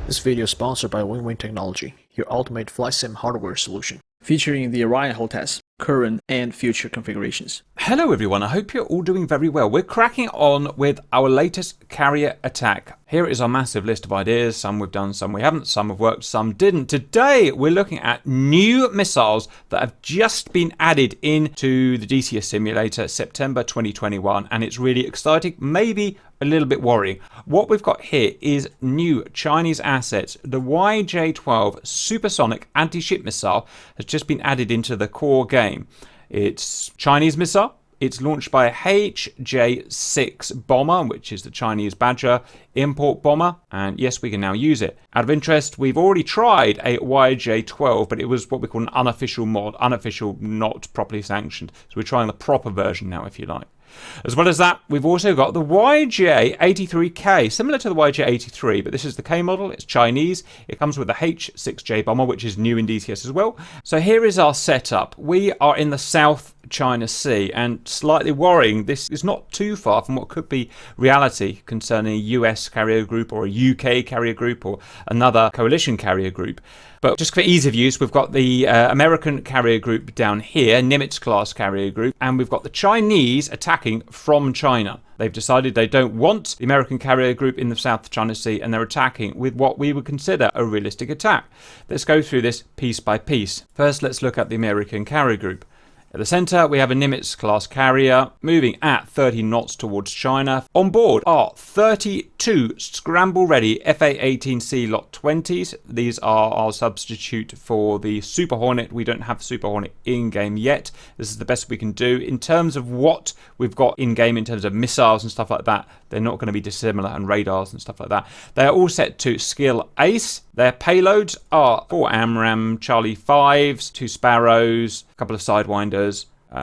This video is sponsored by Win-Win Technology, your ultimate flight sim hardware solution, featuring the Orion hull test, current and future configurations. Hello everyone, I hope you're all doing very well. We're cracking on with our latest carrier attack. Here is our massive list of ideas. Some we've done, some we haven't, some have worked, some didn't. Today we're looking at new missiles that have just been added into the DCS simulator September 2021, and it's really exciting, maybe a little bit worrying. What we've got here is new Chinese assets. The YJ-12 supersonic anti-ship missile has just been added into the core game. It's Chinese missile. It's launched by a YJ-6 bomber, which is the Chinese Badger import bomber, and yes, we can now use it. Out of interest, we've already tried a YJ-12, but it was what we call an unofficial mod, unofficial, not properly sanctioned. So we're trying the proper version now, if you like. As well as that, we've also got the YJ-83K, similar to the YJ-83, but this is the K model. It's Chinese. It comes with the H-6J bomber, which is new in DCS as well. So here is our setup. We are in the South China Sea, and slightly worrying, this is not too far from what could be reality concerning a US carrier group or a UK carrier group or another coalition carrier group. But just for ease of use, we've got the American carrier group down here, Nimitz class carrier group, and we've got the Chinese attacking from China. They've decided they don't want the American carrier group in the South China Sea, and they're attacking with what we would consider a realistic attack. Let's go through this piece by piece. First, let's look at the American carrier group. At the centre, we have a Nimitz class carrier moving at 30 knots towards China. On board are 32 scramble-ready FA-18C Lot 20s. These are our substitute for the Super Hornet. We don't have Super Hornet in-game yet. This is the best we can do. In terms of what we've got in-game, in terms of missiles and stuff like that, they're not going to be dissimilar, and radars and stuff like that. They're all set to Skill Ace. Their payloads are 4 AMRAAM Charlie 5s, 2 Sparrows, a couple of Sidewinders,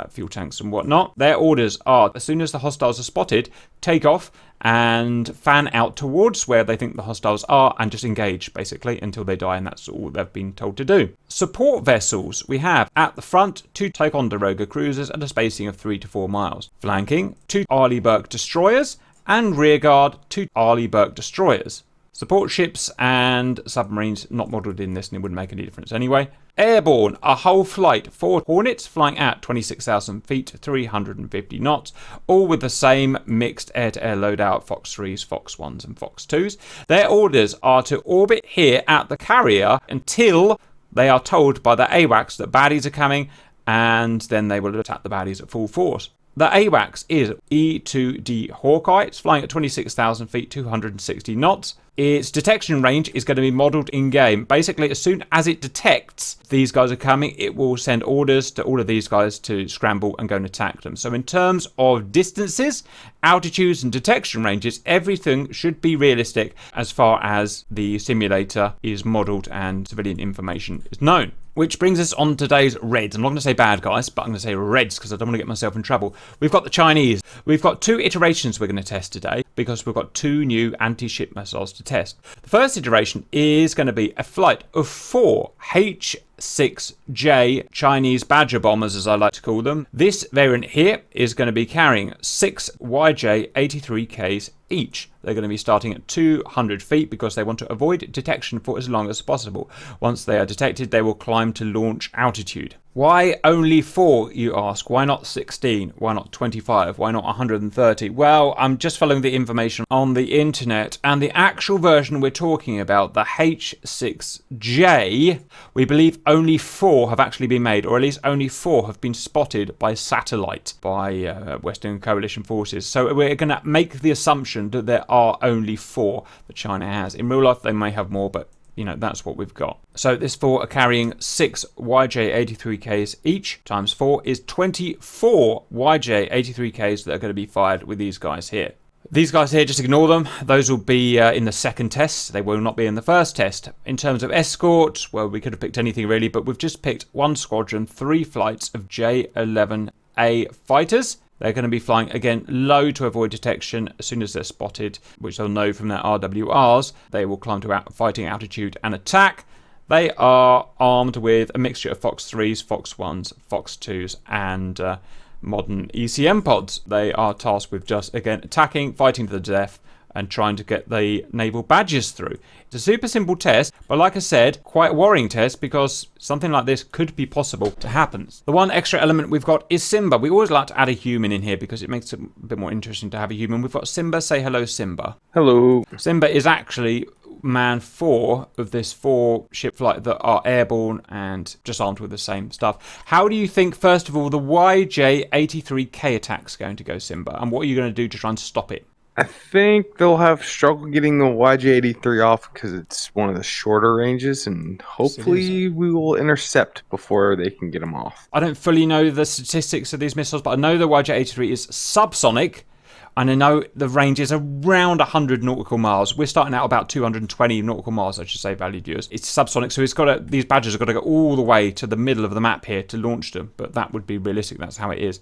fuel tanks and whatnot. Their orders are, as soon as the hostiles are spotted, take off and fan out towards where they think the hostiles are and just engage, basically, until they die, and that's all they've been told to do. Support vessels we have at the front, 2 Ticonderoga cruisers at a spacing of 3 to 4 miles. Flanking, 2 Arleigh Burke destroyers, and rearguard, 2 Arleigh Burke destroyers. Support ships and submarines not modelled in this, and it wouldn't make any difference anyway. Airborne, a whole flight, 4 Hornets flying at 26,000 feet, 350 knots, all with the same mixed air-to-air loadout, Fox 3s, Fox 1s and Fox 2s. Their orders are to orbit here at the carrier until they are told by the AWACS that baddies are coming, and then they will attack the baddies at full force. The AWACS is E2D Hawkeye. It's flying at 26,000 feet, 260 knots. Its detection range is going to be modelled in-game. Basically, as soon as it detects these guys are coming, it will send orders to all of these guys to scramble and go and attack them. So in terms of distances, altitudes and detection ranges, everything should be realistic as far as the simulator is modelled and civilian information is known. Which brings us on to today's Reds. I'm not going to say bad guys, but I'm going to say Reds because I don't want to get myself in trouble. We've got the Chinese. We've got 2 iterations we're going to test today because we've got 2 new anti-ship missiles to test. The first iteration is going to be a flight of 4 H-6J Chinese Badger bombers, as I like to call them. This variant here is going to be carrying 6 YJ-83Ks each. They're going to be starting at 200 feet because they want to avoid detection for as long as possible. Once they are detected, they will climb to launch altitude. Why only 4, you ask? Why not 16? Why not 25? Why not 130? Well, I'm just following the information on the internet, and the actual version we're talking about, the H-6J, we believe only 4 have actually been made, or at least only 4 have been spotted by satellite by Western coalition forces. So we're going to make the assumption that there are only 4 that China has. In real life, they may have more, but you know, that's what we've got. So this 4 are carrying 6 YJ-83Ks each, times 4 is 24 YJ-83Ks that are going to be fired with these guys here. These guys here, just ignore them. Those will be in the second test. They will not be in the first test. In terms of escort, well, we could have picked anything really, but we've just picked 1 squadron, 3 flights of J-11A fighters. They're going to be flying, again, low to avoid detection. As soon as they're spotted, which they'll know from their RWRs, they will climb to fighting altitude and attack. They are armed with a mixture of Fox 3s, Fox 1s, Fox 2s, and modern ECM pods. They are tasked with just, again, attacking, fighting to the death, and trying to get the naval badges through. It's a super simple test, but like I said, quite a worrying test because something like this could be possible to happen. The one extra element we've got is Simba. We always like to add a human in here because it makes it a bit more interesting to have a human. We've got Simba. Say hello, Simba. Hello. Simba is actually man 4 of this 4-ship flight that are airborne and just armed with the same stuff. How do you think, first of all, the YJ-83K attack's going to go, Simba? And what are you going to do to try and stop it? I think they'll have struggle getting the YJ-83 off because it's one of the shorter ranges, and hopefully we will intercept before they can get them off. I don't fully know the statistics of these missiles, but I know the YJ-83 is subsonic, and I know the range is around 100 nautical miles. We're starting out about 220 nautical miles, I should say, valued viewers. It's subsonic, so it's got to, these badges have got to go all the way to the middle of the map here to launch them, but that would be realistic. That's how it is.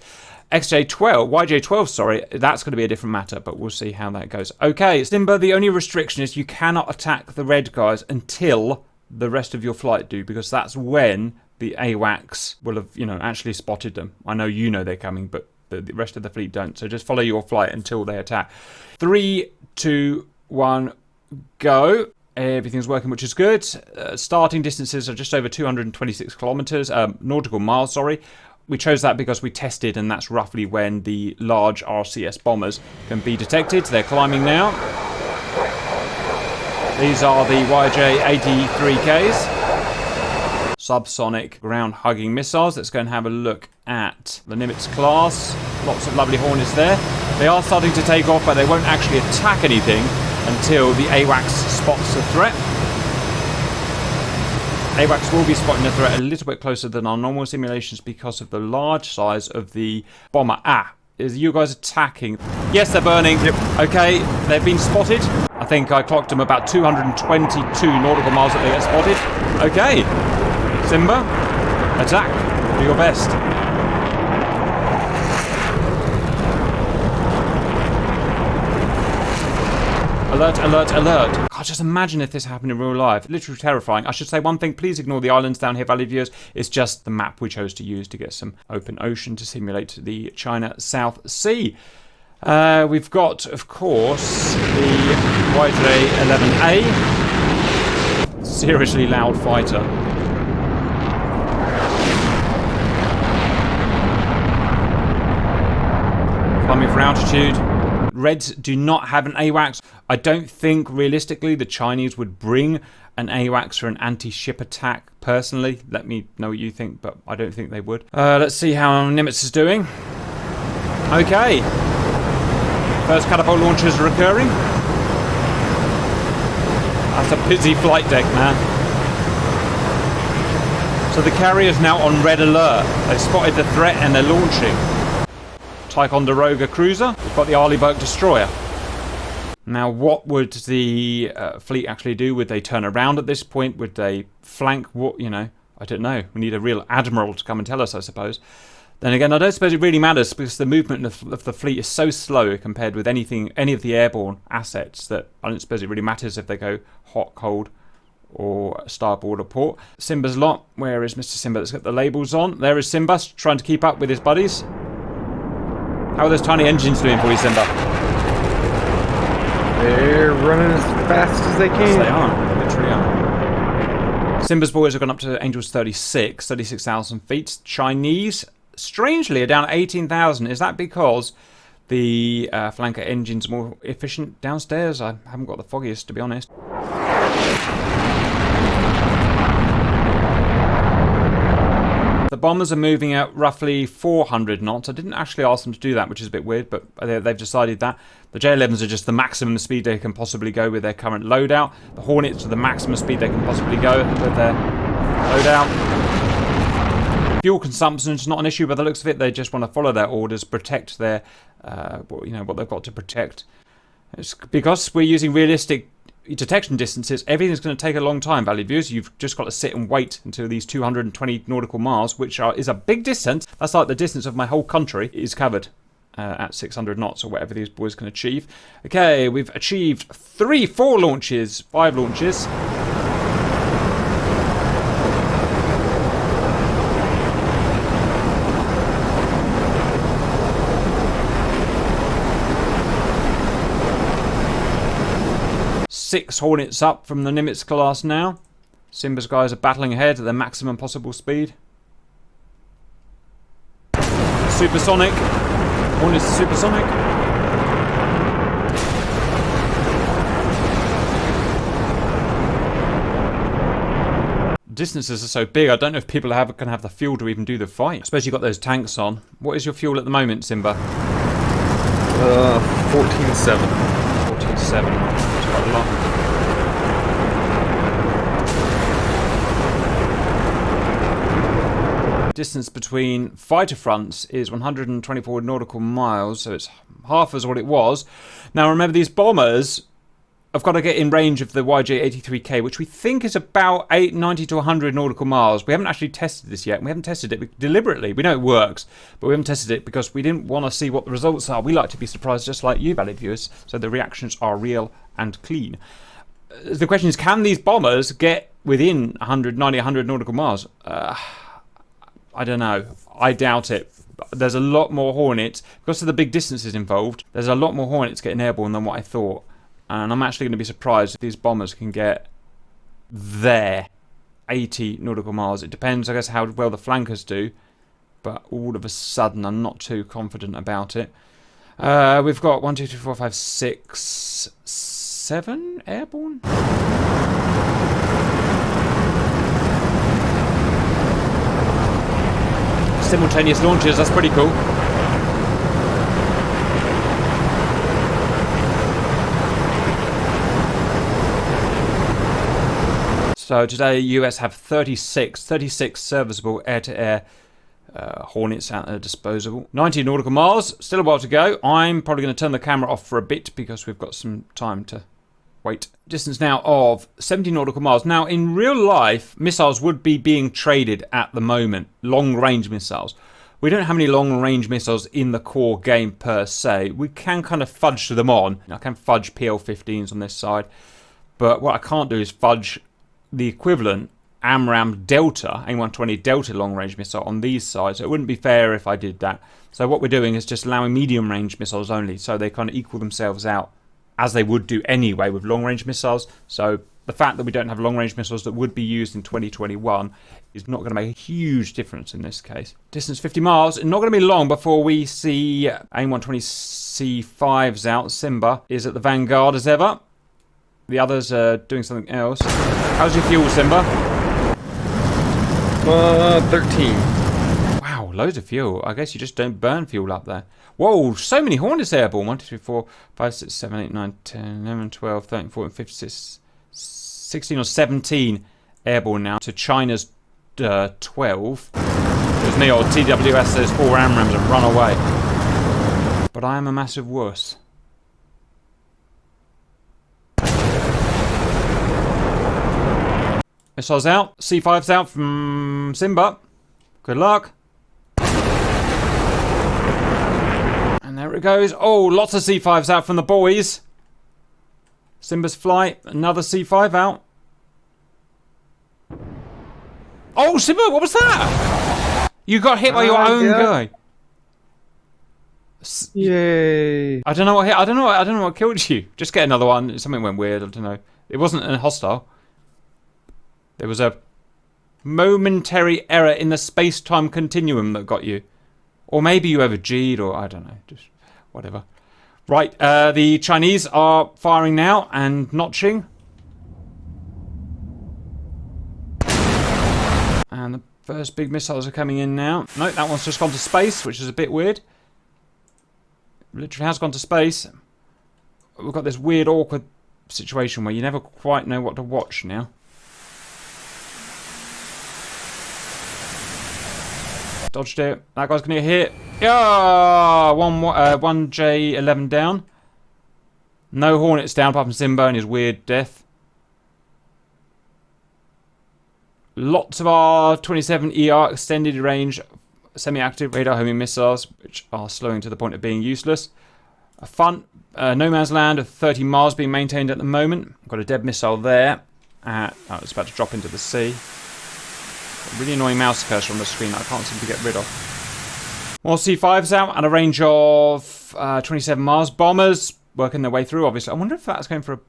YJ-12, sorry, that's going to be a different matter, but we'll see how that goes. Okay, Simba, the only restriction is you cannot attack the red guys until the rest of your flight do, because that's when the AWACS will have, actually spotted them. I know you know they're coming, but the rest of the fleet don't. So just follow your flight until they attack. 3, 2, 1, go. Everything's working, which is good. Starting distances are just over 226 kilometers, nautical miles, sorry. We chose that because we tested, and that's roughly when the large RCS bombers can be detected. They're climbing now. These are the YJ-83Ks. Subsonic ground-hugging missiles. Let's go and have a look at the Nimitz class. Lots of lovely Hornets there. They are starting to take off, but they won't actually attack anything until the AWACS spots the threat. AWACS will be spotting the threat a little bit closer than our normal simulations because of the large size of the bomber. Is you guys attacking? Yes, they're burning. Yep. Okay, they've been spotted. I think I clocked them about 222 nautical miles that they get spotted. Okay, Simba, attack. Do your best. Alert, alert, alert. God, just imagine if this happened in real life. Literally terrifying. I should say one thing. Please ignore the islands down here, valued viewers. It's just the map we chose to use to get some open ocean to simulate the China South Sea. We've got, of course, the YJ-11A. Seriously loud fighter. Climbing for altitude. Reds do not have an AWACS. I don't think, realistically, the Chinese would bring an AWACS for an anti-ship attack, personally. Let me know what you think, but I don't think they would. Let's see how Nimitz is doing. Okay. First catapult launches are occurring. That's a busy flight deck, man. So the carrier's now on red alert. They've spotted the threat and they're launching. Ticonderoga cruiser. We've got the Arleigh Burke destroyer. Now, what would the fleet actually do? Would they turn around at this point? Would they flank? What, I don't know. We need a real admiral to come and tell us, I suppose. Then again, I don't suppose it really matters because the movement of the fleet is so slow compared with any of the airborne assets that I don't suppose it really matters if they go hot, cold, or starboard or port. Simba's lot. Where is Mr. Simba? Let's get the labels on. There is Simba trying to keep up with his buddies. How are those tiny engines doing for you, Simba? They're running as fast as they can. Yes, they are. They literally are. Simba's boys have gone up to Angels 36,000 feet. Chinese, strangely, are down at 18,000. Is that because the flanker engine's more efficient downstairs? I haven't got the foggiest, to be honest. The bombers are moving at roughly 400 knots. I didn't actually ask them to do that, which is a bit weird, but they've decided that. The J-11s are just the maximum speed they can possibly go with their current loadout. The Hornets are the maximum speed they can possibly go with their loadout. Fuel consumption is not an issue by the looks of it. They just want to follow their orders, protect their, what they've got to protect. It's because we're using realistic detection distances, everything's going to take a long time, valued viewers. You've just got to sit and wait until these 220 nautical miles, which is a big distance. That's like the distance of my whole country is covered at 600 knots or whatever these boys can achieve. Okay, we've achieved 5 launches. 6 Hornets up from the Nimitz class now. Simba's guys are battling ahead at their maximum possible speed. Supersonic. Hornets are supersonic. Distances are so big, I don't know if people can have the fuel to even do the fight. I suppose you've got those tanks on. What is your fuel at the moment, Simba? 14.7. 14.7. It's quite a lot. Distance between fighter fronts is 124 nautical miles, so it's half as what it was. Now remember, these bombers have got to get in range of the YJ-83K, which we think is about 90 to 100 nautical miles. We haven't actually tested this yet, and we haven't tested it deliberately. We know it works, but we haven't tested it because we didn't want to see what the results are. We like to be surprised just like you, valid viewers, so the reactions are real and clean. The question is, can these bombers get within 90, 100 nautical miles? I don't know. I doubt it. There's a lot more Hornets. Because of the big distances involved, there's a lot more Hornets getting airborne than what I thought. And I'm actually going to be surprised if these bombers can get there. 80 nautical miles. It depends, I guess, how well the flankers do. But all of a sudden, I'm not too confident about it. We've got 1, 2, 3, 4, 5, 6, 7 airborne? Simultaneous launches, that's pretty cool. So today US have 36 serviceable air-to-air Hornets at their disposal. 90 nautical miles, still a while to go. I'm probably going to turn the camera off for a bit because we've got some time to wait. Distance now of 70 nautical miles. Now, in real life, missiles would be being traded at the moment. Long-range missiles. We don't have any long-range missiles in the core game per se. We can kind of fudge them on. I can fudge PL-15s on this side. But what I can't do is fudge the equivalent AMRAAM Delta, A120 Delta long-range missile on these sides. So it wouldn't be fair if I did that. So what we're doing is just allowing medium-range missiles only. So they kind of equal themselves out, as they would do anyway with long-range missiles. So the fact that we don't have long-range missiles that would be used in 2021 is not going to make a huge difference in this case. Distance 50 miles. Not going to be long before we see AIM-120 C5s out. Simba is at the vanguard as ever. The others are doing something else. How's your fuel, Simba? 13. Wow, loads of fuel. I guess you just don't burn fuel up there. Whoa, so many Hornets airborne. 1, 2, 3, 4, 5, 6, 7, 8, 9, 10, 11, 12, 13, 14, 15, 16 or 17 airborne now to China's 12. It was me or TWS, those 4 AMRAAMs have run away. But I am a massive wuss. Missiles out. C5's out from Simba. Good luck. And there it goes. Oh, lots of C5s out from the boys. Simba's flight. Another C5 out. Oh, Simba, what was that? You got hit by your own guy. Yay! I don't know what hit. I don't know what killed you. Just get another one. Something went weird. I don't know. It wasn't a hostile. There was a momentary error in the space-time continuum that got you. Or maybe you over-G'd, or I don't know. Just whatever. Right, the Chinese are firing now and notching. And the first big missiles are coming in now. No, that one's just gone to space, which is a bit weird. Literally has gone to space. We've got this weird, awkward situation where you never quite know what to watch now. Dodged it. That guy's going to get hit. Yeah! 1J-11 down. No Hornets down apart from Simba and his weird death. Lots of our 27ER extended range semi-active radar homing missiles, which are slowing to the point of being useless. A fun no man's land of 30 miles being maintained at the moment. Got a dead missile there. It's about to drop into the sea. Really annoying mouse cursor on the screen that I can't seem to get rid of. More C5s out at a range of 27 miles. Bombers working their way through, obviously. I wonder if that's going for a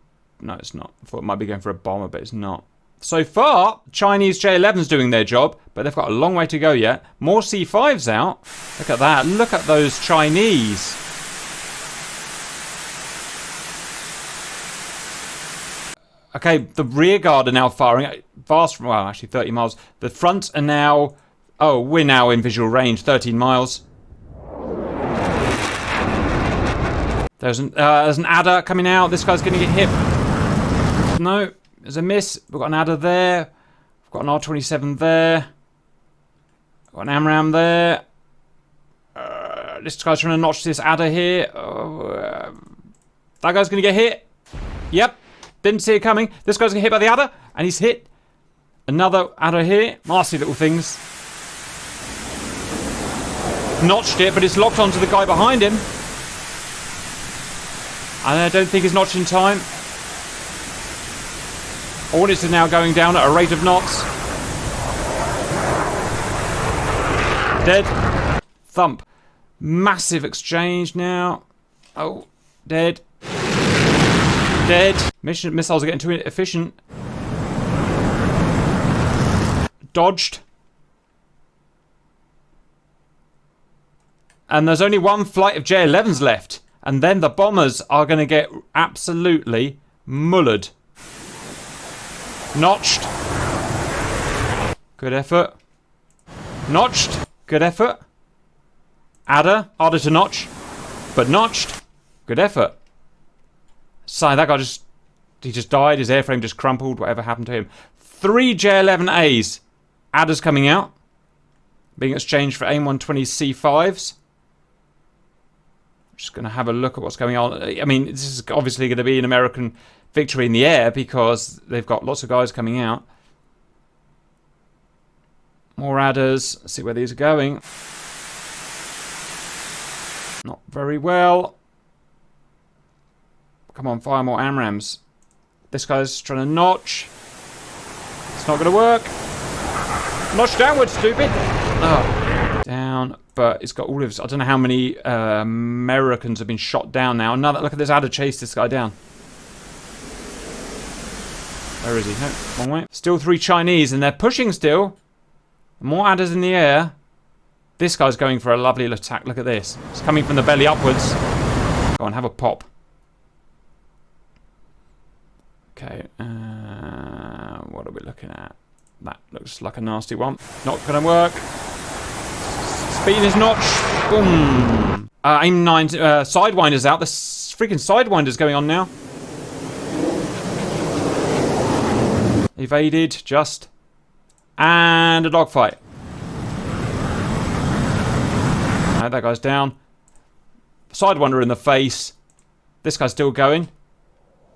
No, it's not. I thought it might be going for a bomber, but it's not. So far, Chinese J-11's doing their job, but they've got a long way to go yet. More C5s out. Look at that. Look at those Chinese. Okay, the rear guard are now firing. Well, actually 30 miles. The front are now... Oh, we're now in visual range, 13 miles. There's an adder coming out. This guy's going to get hit. No. There's a miss. We've got an adder there. We've got an R-27 there. Got an AMRAAM there. This guy's trying to notch this adder here. That guy's going to get hit. Yep. Didn't see it coming. This guy's going to get hit by the adder. And he's hit. Another adder here. Nasty little things. Notched it, but it's locked onto the guy behind him. And I don't think he's notched in time. Hornets are now going down at a rate of knots. Dead. Thump. Massive exchange now. Oh, dead. Dead. Missiles are getting too efficient. Dodged. And there's only one flight of J-11s left. And then the bombers are going to get absolutely mullered. Notched. Good effort. Notched. Good effort. Adder. Harder to notch. But notched. Good effort. So that guy he just died. His airframe just crumpled. Whatever happened to him. 3 J-11As. Adders coming out. Being exchanged for AIM-120 C5s. Just going to have a look at what's going on. I mean, this is obviously going to be an American victory in the air because they've got lots of guys coming out. More adders. Let's see where these are going. Not very well. Come on, fire more AMRAAMs. This guy's trying to notch. It's not going to work. Notch downwards, stupid. Oh, down. But it's got all of his... I don't know how many Americans have been shot down now. Another... Look at this adder chase this guy down. Where is he? No, wrong way. Still 3 Chinese, and they're pushing still. More adders in the air. This guy's going for a lovely little attack. Look at this. It's coming from the belly upwards. Go on, have a pop. Okay. What are we looking at? That looks like a nasty one. Not going to work. Speed is notched. Boom. AIM 9 Sidewinder's out. The freaking Sidewinder's going on now. Evaded, just. And a dogfight. No, that guy's down. Sidewinder in the face. This guy's still going.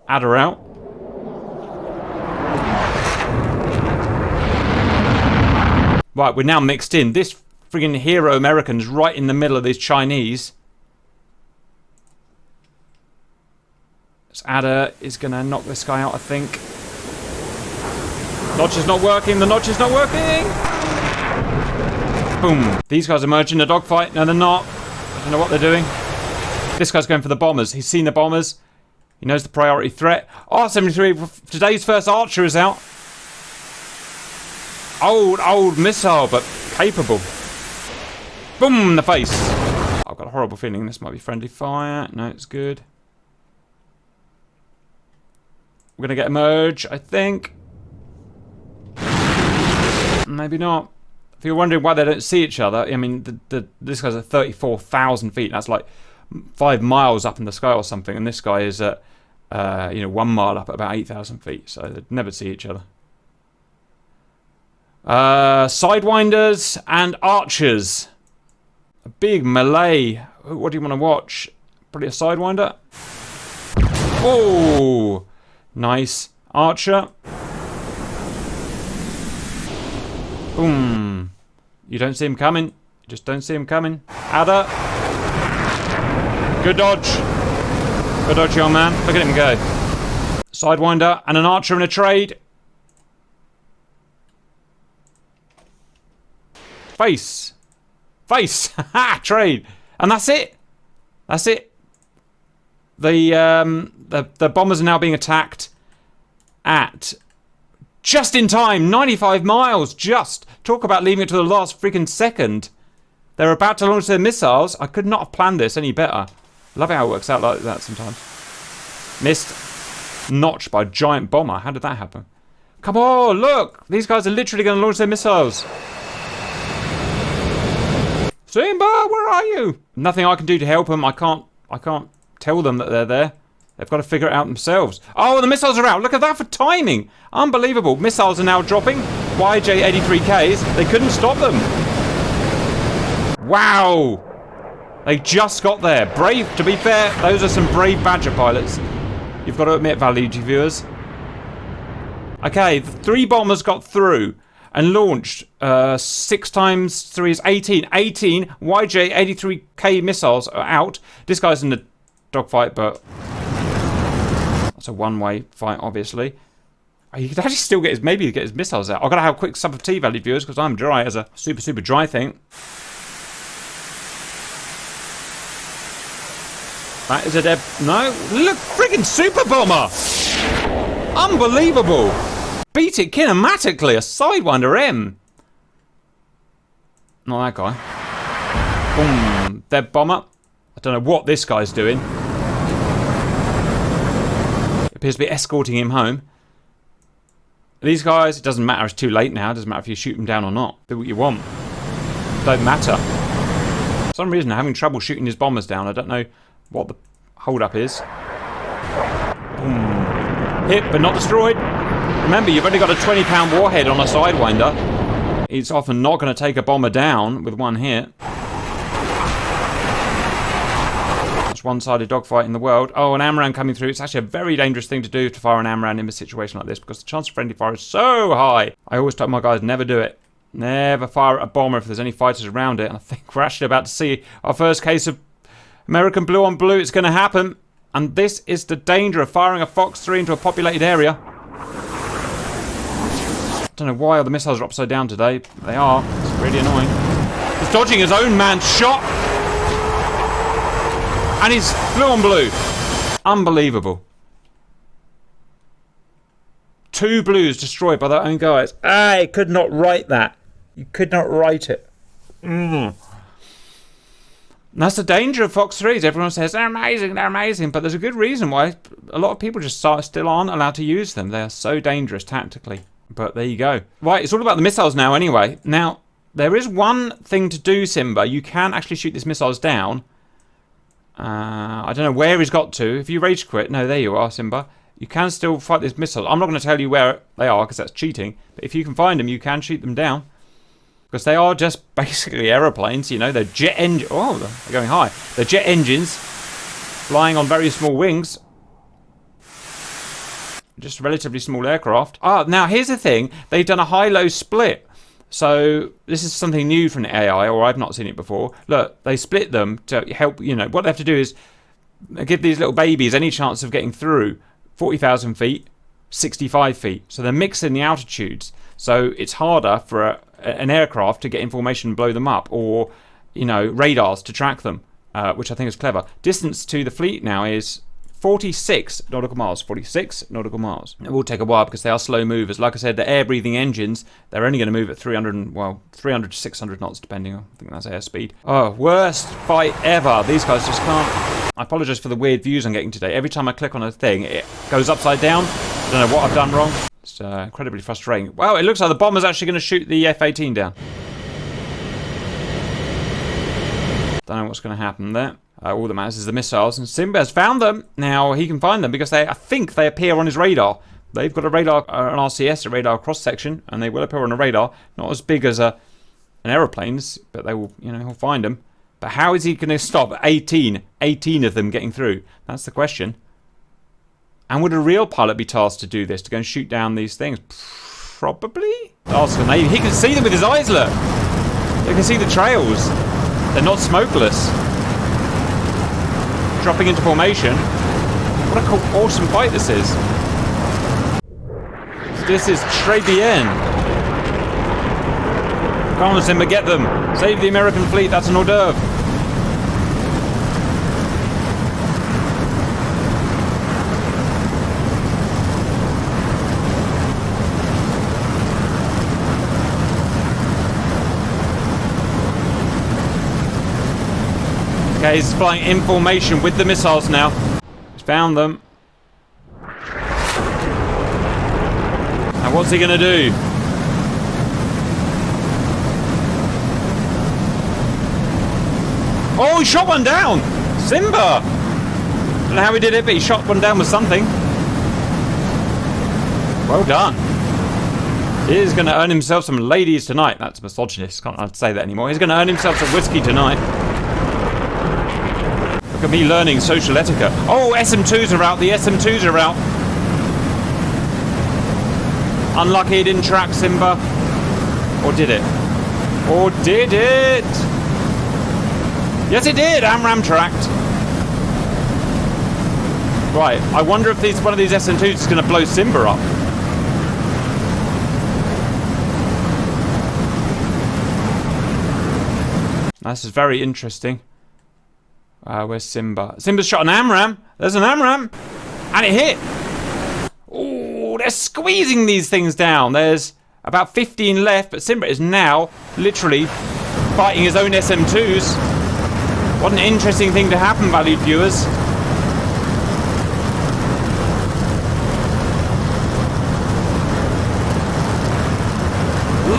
Adder out. Right, we're now mixed in. This friggin' hero American's right in the middle of these Chinese. This adder is going to knock this guy out, I think. Notch is not working. The notch is not working. Boom. These guys are merging a dogfight. No, they're not. I don't know what they're doing. This guy's going for the bombers. He's seen the bombers. He knows the priority threat. R-73. Today's first Archer is out. Old missile, but capable. Boom in the face. I've got a horrible feeling this might be friendly fire. No, it's good. We're going to get a merge, I think. Maybe not. If you're wondering why they don't see each other, I mean, this guy's at 34,000 feet. That's like 5 miles up in the sky or something. And this guy is at, 1 mile up at about 8,000 feet. So they'd never see each other. Sidewinders and Archers. A big melee. What do you want to watch? Probably a Sidewinder. Oh, nice. Archer. Boom. You don't see him coming. You just don't see him coming. Adder. Good dodge. Good dodge, young man. Look at him go. Sidewinder and an Archer in a trade. Face. Face. Ha! Trade. And that's it. That's it. The bombers are now being attacked. at just in time, 95 miles, just. Talk about leaving it to the last freaking second. They're about to launch their missiles. I could not have planned this any better. Love how it works out like that sometimes. Missed. Notched by a giant bomber. How did that happen? Come on, look. These guys are literally going to launch their missiles. Simba, where are you? Nothing I can do to help them. I can't tell them that they're there. They've got to figure it out themselves. Oh, the missiles are out. Look at that for timing. Unbelievable. Missiles are now dropping. YJ-83Ks. They couldn't stop them. Wow. They just got there. Brave, to be fair, those are some brave Badger pilots. You've got to admit, valued viewers. Okay, the 3 bombers got through and launched 6 times 3 is 18. 18 YJ-83K missiles are out. This guy's in the dogfight, but that's a one-way fight, obviously. He could actually still get his, maybe get his missiles out. I've got to have a quick sup of tea, valued viewers, because I'm dry as a super, super dry thing. That is a dead... No, look, friggin' super bomber! Unbelievable! Beat it kinematically, a Sidewinder M. Not that guy. Boom, dead bomber. I don't know what this guy's doing. Appears to be escorting him home. These guys, it doesn't matter, it's too late now. It doesn't matter if you shoot them down or not. Do what you want. Don't matter. For some reason, I'm having trouble shooting his bombers down. I don't know what the hold-up is. Boom. Hit, but not destroyed. Remember, you've only got a 20-pound warhead on a Sidewinder. It's often not going to take a bomber down with one hit. One-sided dogfight in the world. Oh, an AMRAAM coming through. It's actually a very dangerous thing to do, to fire an AMRAAM in a situation like this, because the chance of friendly fire is so high. I always tell my guys, never do it. Never fire at a bomber if there's any fighters around it. And I think we're actually about to see our first case of American blue on blue. It's going to happen. And this is the danger of firing a Fox 3 into a populated area. I don't know why all the missiles are upside down today. They are. It's really annoying. He's dodging his own man's shot. And he's blue on blue. Unbelievable. 2 blues destroyed by their own guys. I could not write that. You could not write it. And that's the danger of Fox 3s. Everyone says, they're amazing. But there's a good reason why a lot of people just still aren't allowed to use them. They are so dangerous tactically. But there you go. Right, it's all about the missiles now anyway. Now, there is one thing to do, Simba. You can actually shoot these missiles down. I don't know where he's got to. If you rage quit, no, there you are, Simba. You can still fight these missiles. I'm not going to tell you where they are because that's cheating. But if you can find them, you can shoot them down. Because they are just basically aeroplanes, you know. They're jet engines. Oh, they're going high. They're jet engines flying on very small wings. Just relatively small aircraft. Now here's the thing. They've done a high-low split. So this is something new from the AI, or I've not seen it before. Look, they split them to help, you know, what they have to do is give these little babies any chance of getting through 40,000 feet, 65 feet. So they're mixing the altitudes. So it's harder for an aircraft to get information and blow them up, or, you know, radars to track them, which I think is clever. Distance to the fleet now is 46 nautical miles. 46 nautical miles. It will take a while because they are slow movers. Like I said, the air-breathing engines, they're only going to move at 300 to 600 knots, depending on, I think that's airspeed. Oh, worst fight ever. These guys just can't. I apologise for the weird views I'm getting today. Every time I click on a thing, it goes upside down. I don't know what I've done wrong. It's incredibly frustrating. Well, it looks like the bomber's actually going to shoot the F-18 down. Don't know what's going to happen there. All that matters is the missiles, and Simba has found them. Now, he can find them because I think they appear on his radar. They've got a radar, an RCS, a radar cross-section, and they will appear on a radar. Not as big as an aeroplane's, but they will, you know, he'll find them. But how is he going to stop 18 of them getting through? That's the question. And would a real pilot be tasked to do this, to go and shoot down these things? Probably. Ask him. He can see them with his eyes, look. They can see the trails. They're not smokeless. Dropping into formation. What a cool, awesome fight this is. This is très bien. Come on, Simba, get them. Save the American fleet, that's an hors d'oeuvre. Okay, he's flying in formation with the missiles now. He's found them. Now what's he going to do? Oh, he shot one down! Simba! Don't know how he did it, but he shot one down with something. Well done. He is going to earn himself some ladies tonight. That's misogynist. Can't say that anymore. He's going to earn himself some whiskey tonight. Look at me learning social etiquette. Oh, SM2s are out. The SM2s are out. Unlucky it didn't track Simba. Or did it? Or did it? Yes, it did. AMRAAM tracked. Right. I wonder if one of these SM2s is going to blow Simba up. This is very interesting. Where's Simba? Simba's shot an AMRAAM. There's an AMRAAM. And it hit. Oh, they're squeezing these things down. There's about 15 left, but Simba is now literally fighting his own SM2s. What an interesting thing to happen, valued viewers.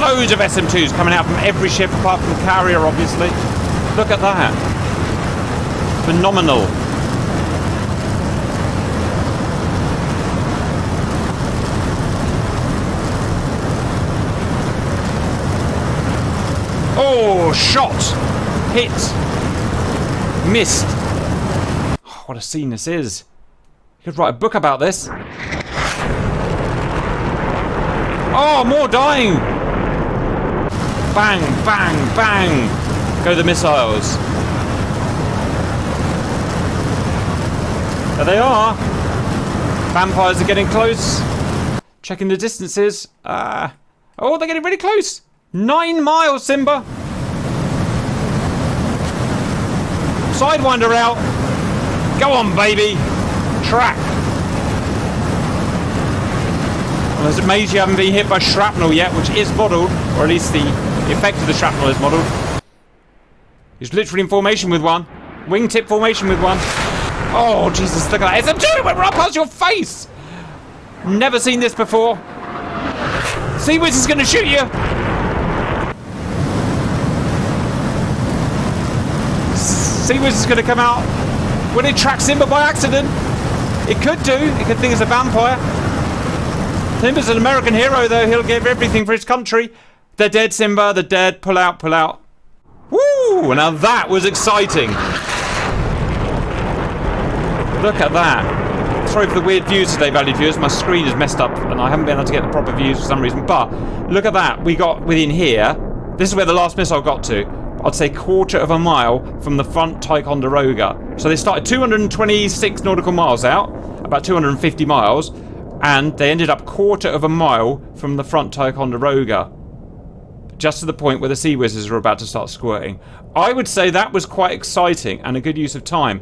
Loads of SM2s coming out from every ship apart from the carrier, obviously. Look at that. Phenomenal. Oh, shot. Hit. Missed. Oh, what a scene this is. You could write a book about this. Oh, more dying. Bang, bang, bang. Go the missiles. There they are. Vampires are getting close. Checking the distances. Oh, they're getting really close. 9 miles, Simba. Sidewinder out. Go on, baby. Track. Well, it's amazing you haven't been hit by shrapnel yet, which is modelled, or at least the effect of the shrapnel is modelled. He's literally in formation with one. Wingtip formation with one. Oh, Jesus, look at that. SM2 went right past your face. Never seen this before. Seawiz is going to shoot you. Seawiz is going to come out. Will it track Simba by accident? It could do. It could think it's a vampire. Simba's an American hero, though. He'll give everything for his country. They're dead, Simba. They're dead. Pull out, pull out. Woo! Now that was exciting. Look at that. Sorry for the weird views today, valued viewers. My screen is messed up and I haven't been able to get the proper views for some reason. But look at that. We got within here. This is where the last missile got to. I'd say 1/4 mile from the front Ticonderoga. So they started 226 nautical miles out, about 250 miles, and they ended up 1/4 mile from the front Ticonderoga. Just to the point where the sea whizzes are about to start squirting. I would say that was quite exciting and a good use of time.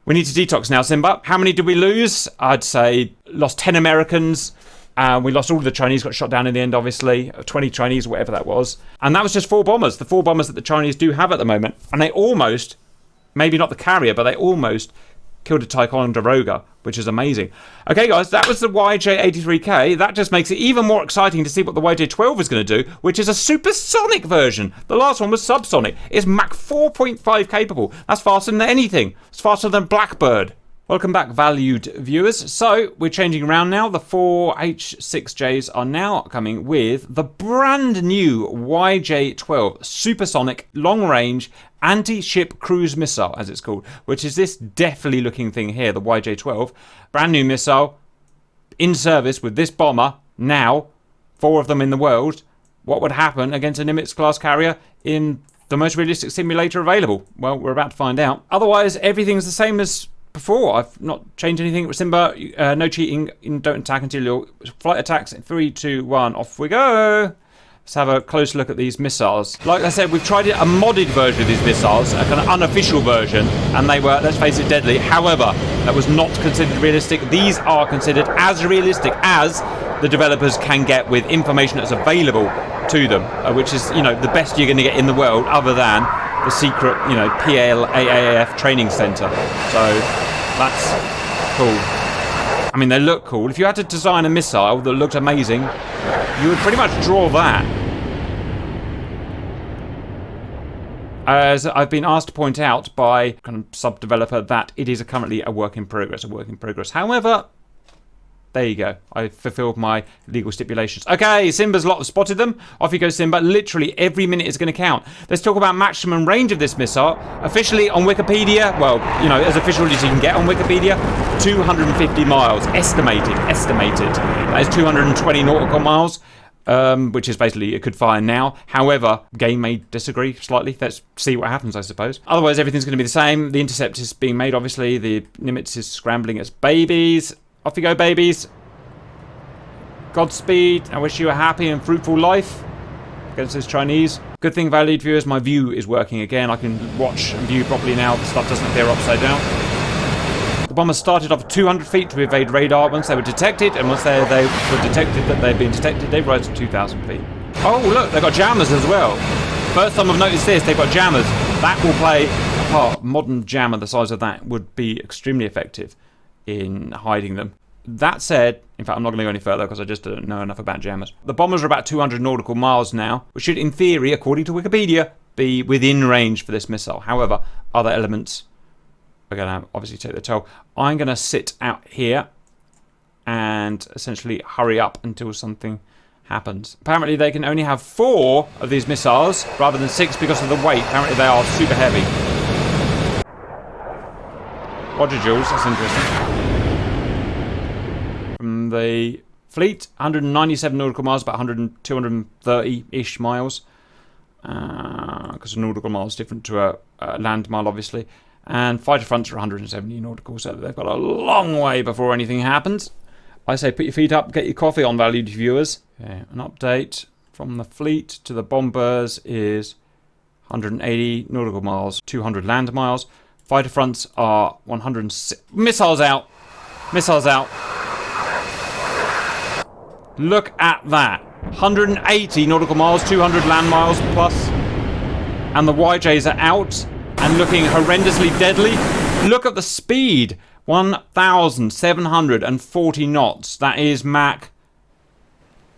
We need to detox now, Simba. How many did we lose? I'd say lost 10 Americans. We lost all of the Chinese, got shot down in the end, obviously. 20 Chinese, whatever that was. And that was just 4 bombers. The 4 bombers that the Chinese do have at the moment. And they almost, maybe not the carrier, but they almost killed a Ticonderoga, which is amazing. Okay, guys, that was the YJ-83K. That just makes it even more exciting to see what the YJ-12 is going to do, which is a supersonic version. The last one was subsonic. It's Mach 4.5 capable. That's faster than anything. It's faster than Blackbird. Welcome back, valued viewers. So, we're changing around now. The 4 H6Js are now coming with the brand new YJ-12 supersonic long-range anti-ship cruise missile, as it's called, which is this deathly looking thing here, the YJ-12. Brand new missile in service with this bomber now, 4 of them in the world. What would happen against a Nimitz-class carrier in the most realistic simulator available? Well, we're about to find out. Otherwise, everything's the same as before. I've not changed anything with Simba. No cheating. Don't attack until your flight attacks. 3, 2, 1, off we go. Let's have a close look at these missiles. Like I said, we've tried a modded version of these missiles, a kind of unofficial version, and they were, let's face it, deadly. However, that was not considered realistic. These are considered as realistic as the developers can get with information that's available to them, which is, you know, the best you're going to get in the world, other than the secret, you know, PLAAF training center. So that's cool. I mean, they look cool. If you had to design a missile that looked amazing, you would pretty much draw that. As I've been asked to point out by kind of sub-developer that it is currently a work in progress, However, there you go. I fulfilled my legal stipulations. Okay, Simba's lot have spotted them. Off you go, Simba. Literally every minute is going to count. Let's talk about maximum range of this missile. Officially on Wikipedia, well, you know, as official as you can get on Wikipedia, 250 miles. Estimated. That is 220 nautical miles. Which is basically it could fire now. However, game may disagree slightly. Let's see what happens, I suppose. Otherwise, everything's going to be the same. The intercept is being made, obviously. The Nimitz is scrambling its babies. Off you go, babies. Godspeed. I wish you a happy and fruitful life against those Chinese. Good thing, valued viewers, my view is working again. I can watch and view properly now. The stuff doesn't appear upside down. The bombers started off at 200 feet to evade radar once they were detected, and once they were detected that they'd been detected, they rose to 2,000 feet. Oh, look, they've got jammers as well. First time I've noticed this, they've got jammers. That will play a part. Modern jammer the size of that would be extremely effective in hiding them. That said, in fact, I'm not going to go any further because I just don't know enough about jammers. The bombers are about 200 nautical miles now, which should, in theory, according to Wikipedia, be within range for this missile. However, other elements are going to obviously take the toll. I'm going to sit out here and essentially hurry up until something happens. Apparently they can only have 4 of these missiles rather than 6 because of the weight. Apparently they are super heavy. Roger, Jules, that's interesting. From the fleet, 197 nautical miles, about 230-ish miles. Because a nautical mile is different to a land mile, obviously. And fighter fronts are 170 nautical, so they've got a long way before anything happens. I say put your feet up, get your coffee on, valued viewers. Okay, an update from the fleet to the bombers is 180 nautical miles, 200 land miles. Fighter fronts are 106. Missiles out. Missiles out. Look at that. 180 nautical miles, 200 land miles plus. And the YJs are out and looking horrendously deadly. Look at the speed. 1,740 knots. That is Mach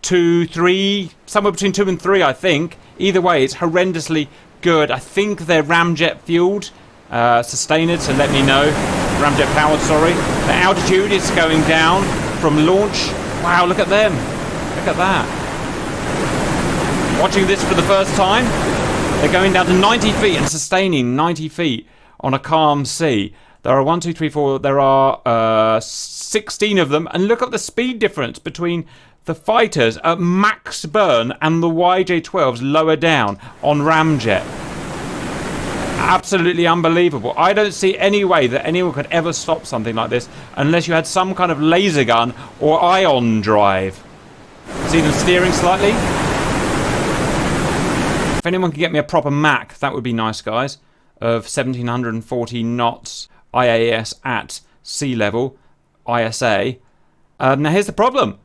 2, 3, somewhere between 2 and 3, I think. Either way, it's horrendously good. I think they're ramjet fueled, sustained, so let me know. Ramjet powered, sorry. The altitude is going down from launch. Wow, look at them. Look at that. Watching this for the first time, they're going down to 90 feet and sustaining 90 feet on a calm sea. There are 1, 2, 3, 4, there are 16 of them. And look at the speed difference between the fighters at max burn and the YJ-12s lower down on ramjet. Absolutely unbelievable. I don't see any way that anyone could ever stop something like this unless you had some kind of laser gun or ion drive. See them steering slightly? If anyone could get me a proper Mach, that would be nice, guys. Of 1,740 knots. IAS at sea level, ISA. Now here's the problem.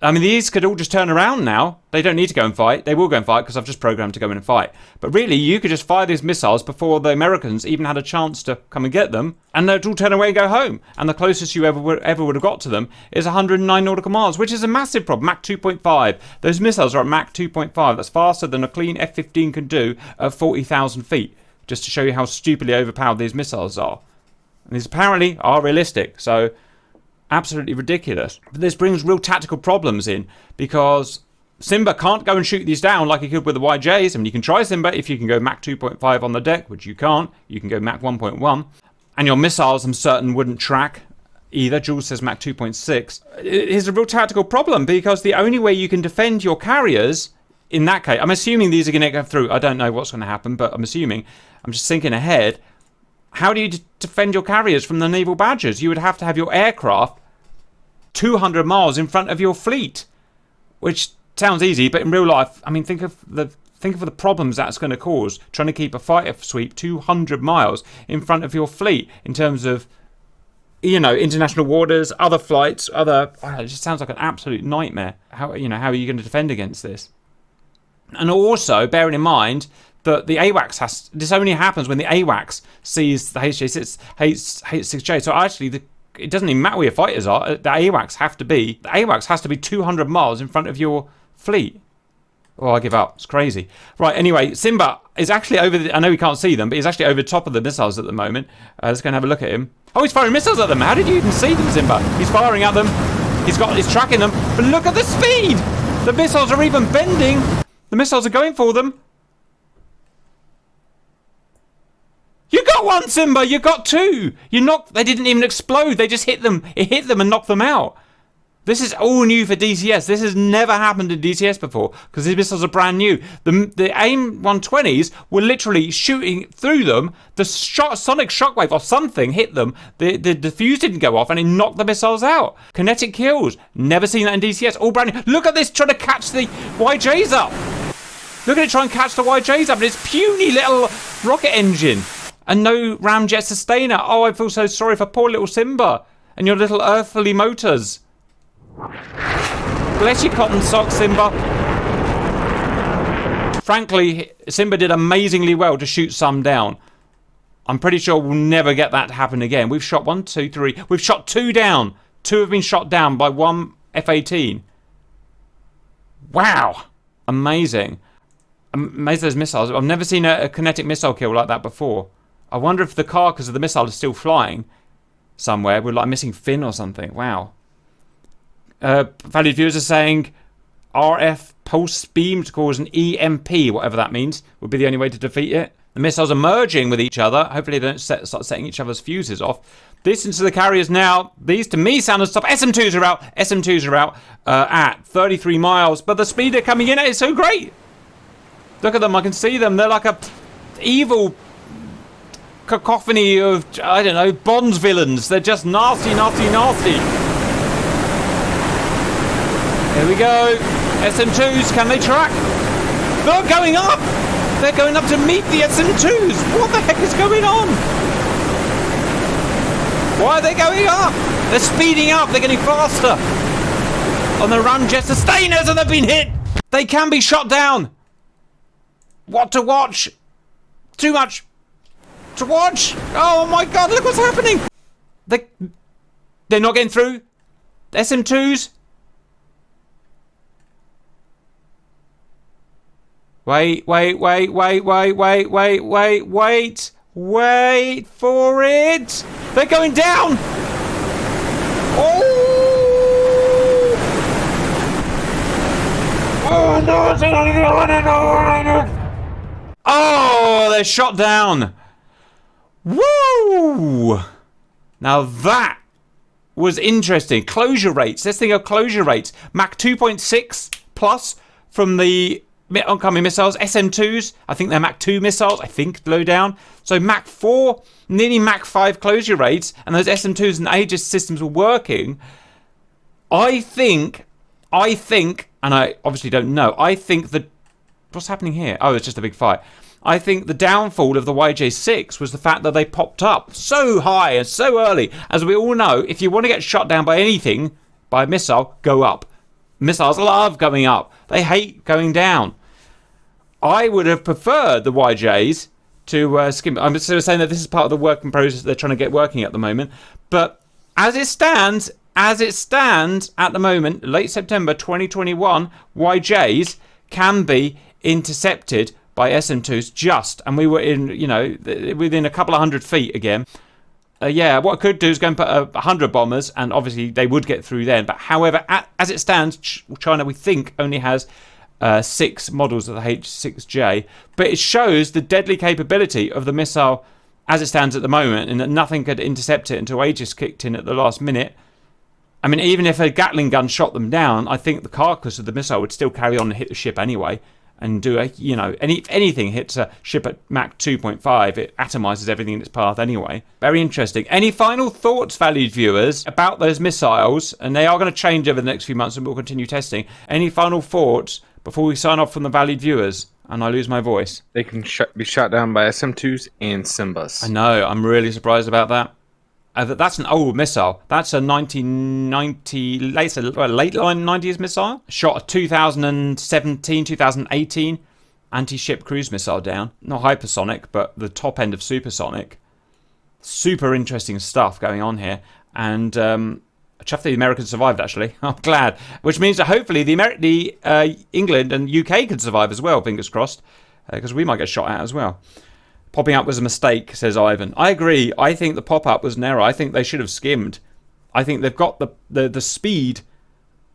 I mean, these could all just turn around now. They don't need to go and fight. They will go and fight because I've just programmed to go in and fight. But really, you could just fire these missiles before the Americans even had a chance to come and get them, and they'd all turn away and go home. And the closest you ever would have got to them is 109 nautical miles, which is a massive problem. Mach 2.5. Those missiles are at Mach 2.5. That's faster than a clean F-15 can do at 40,000 feet. Just to show you how stupidly overpowered these missiles are. And these apparently are realistic, so absolutely ridiculous. But this brings real tactical problems in, because Simba can't go and shoot these down like he could with the YJs. I mean, you can try Simba if you can go Mach 2.5 on the deck, which you can't. You can go Mach 1.1. And your missiles, I'm certain, wouldn't track either. Jules says Mach 2.6. It is a real tactical problem, because the only way you can defend your carriers, in that case, I'm assuming these are going to go through. I don't know what's going to happen, but I'm assuming. I'm just thinking ahead. How do you defend your carriers from the naval badgers? You would have to have your aircraft 200 miles in front of your fleet, which sounds easy, but in real life, I mean, think of the problems that's going to cause trying to keep a fighter sweep 200 miles in front of your fleet in terms of, you know, international waters, other flights, it just sounds like an absolute nightmare. How are you going to defend against this? And also, bearing in mind that the AWACS has. This only happens when the AWACS sees the H6J. So actually, it doesn't even matter where your fighters are. The AWACS has to be 200 miles in front of your fleet. Oh, I give up. It's crazy. Right, anyway, Simba is actually over I know we can't see them, but he's actually over the top of the missiles at the moment. Let's go and have a look at him. Oh, he's firing missiles at them. How did you even see them, Simba? He's firing at them. He's tracking them. But look at the speed! The missiles are even bending. The missiles are going for them. You got one, Simba! You got two! They didn't even explode. They just hit them. It hit them and knocked them out. This is all new for DCS. This has never happened in DCS before because these missiles are brand new. The AIM 120s were literally shooting through them. The sonic shockwave or something hit them. The fuse didn't go off and it knocked the missiles out. Kinetic kills. Never seen that in DCS. All brand new. Look at this trying to catch the YJs up. Look at it try and catch the YJs up. And it's puny little rocket engine. And no ramjet sustainer. Oh, I feel so sorry for poor little Simba and your little earthly motors. Bless your cotton socks, Simba. Frankly, Simba did amazingly well to shoot some down. I'm pretty sure we'll never get that to happen again. We've shot 1, 2, 3. We've shot 2 down. 2 have been shot down by 1 F-18. Wow. Amazing. Amazing those missiles. I've never seen a kinetic missile kill like that before. I wonder if the carcass of the missile is still flying somewhere with like a missing fin or something. Wow. Valued viewers are saying RF pulse beam to cause an EMP, whatever that means, would be the only way to defeat it. The missiles are merging with each other. Hopefully they don't start setting each other's fuses off. Distance to the carriers now. These to me sound as top. SM2s are out. SM2s are out at 33 miles. But the speed they're coming in at is so great. Look at them. I can see them. They're like a evil cacophony of, I don't know, Bond's villains. They're just nasty, nasty, nasty. Here we go. SM2s, can they track? They're going up! They're going up to meet the SM2s! What the heck is going on? Why are they going up? They're speeding up, they're getting faster! On the ramjet sustainers and they've been hit! They can be shot down! What to watch? Too much to watch! Oh my god, look what's happening! They're not getting through. SM2s. Wait for it! They're going down! Oh! Oh, they're shot down! Woo! Now that was interesting. Closure rates. Let's think of closure rates. Mach 2.6 plus from the oncoming missiles. SM2s, I think they're Mach 2 missiles, I think, low down. So Mach 4, nearly Mach 5 closure rates, and those SM2s and Aegis systems were working. I think, and I obviously don't know, I think that, what's happening here? Oh, it's just a big fight. I think the downfall of the YJ-6 was the fact that they popped up so high and so early. As we all know, if you want to get shot down by anything, by a missile, go up. Missiles love going up. They hate going down. I would have preferred the YJs to skim. I'm sort of saying that this is part of the working process they're trying to get working at the moment. But as it stands at the moment, late September 2021, YJs can be intercepted by SM2s just. And we were in, within a couple of 100 feet again. Yeah, what I could do is go and put 100 bombers, and obviously they would get through then. But however, as it stands, China, we think, only has 6 models of the H6J. But it shows the deadly capability of the missile as it stands at the moment, and that nothing could intercept it until Aegis kicked in at the last minute. I mean, even if a Gatling gun shot them down, I think the carcass of the missile would still carry on and hit the ship anyway. And do anything hits a ship at Mach 2.5, it atomizes everything in its path anyway. Very interesting. Any final thoughts, valued viewers, about those missiles? And they are going to change over the next few months, and we'll continue testing. Any final thoughts before we sign off from the valued viewers and I lose my voice? They can be shot down by SM2s and Simbas. I know. I'm really surprised about that. That's an old missile. That's a 1990, late line 90s missile. Shot 2017, 2018. anti-ship cruise missile down. Not hypersonic, but the top end of supersonic. Super interesting stuff going on here. And chuffed the Americans survived, actually. I'm glad. Which means that hopefully England and UK can survive as well, fingers crossed. Because we might get shot at as well. Popping up was a mistake, says Ivan. I agree. I think the pop-up was an error. I think they should have skimmed. I think they've got the speed,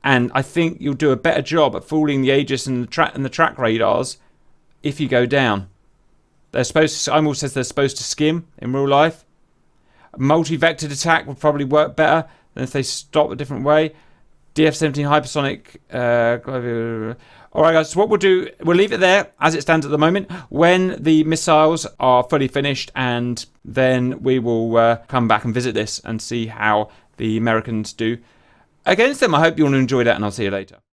and I think you'll do a better job at fooling the Aegis and the track radars if you go down. They're supposed to, Imel says they're supposed to skim in real life. A multi-vectored attack would probably work better than if they stop a different way. DF-17 hypersonic. Alright guys, so what we'll do, we'll leave it there as it stands at the moment. When the missiles are fully finished, and then we will come back and visit this and see how the Americans do against them. I hope you all enjoyed that, and I'll see you later.